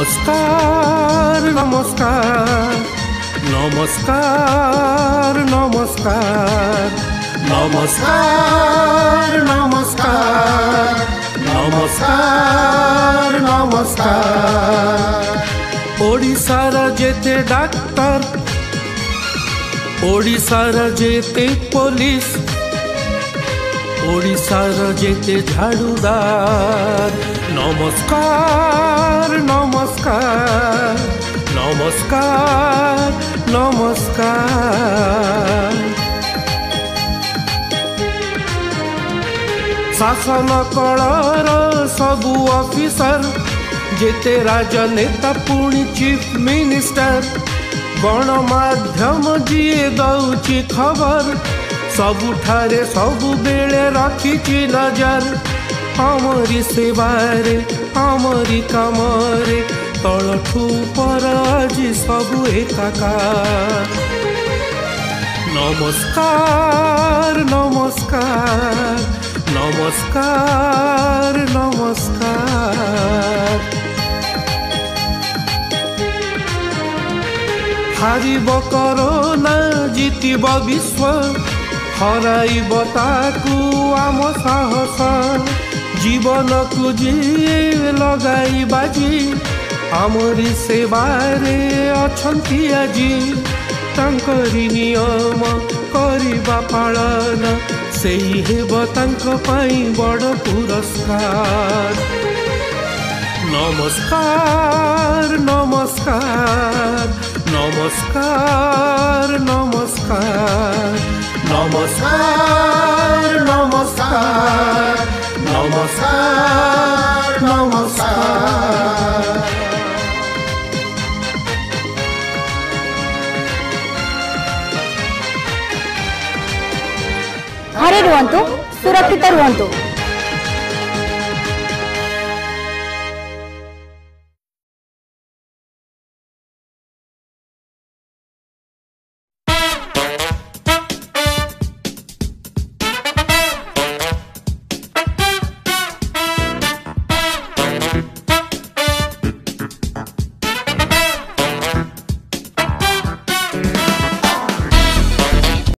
नमस्कार नमस्कार नमस्कार नमस्कार नमस्कार नमस्कार नमस्कार नमस्कार ओडिशार जेते डाक्टर ओडिशार जेते पुलिस ओडिशार जेते झाड़ूदार नमस्कार नमस्कार नमस्कार नमस्कार शासन कलर सबु ऑफिसर जेते राजनेता पुणी चीफ मिनिस्टर गणमाध्यम जी दौची खबर सबुठारे सबु बेले रखी नजर हमरी सेवारे हमरी कामरे तलठू पर आज सबु एकाकार नमस्कार नमस्कार नमस्कार नमस्कार हारिब करोना जीतिब विश्व हराइब ताकू आम साहस जीवन को जीए लगाई बाजी आमरी सेवारे अछंती आजी तांकरी नियम करिबा पालन सेही हेब तांक पाई बड़ पुरस्कार नमस्कार नमस्कार नमस्कार नमस्कार नमस्कार नमस्कार नमस्कार नमस्कार घरे रुहतु सुरक्षित रुहतु।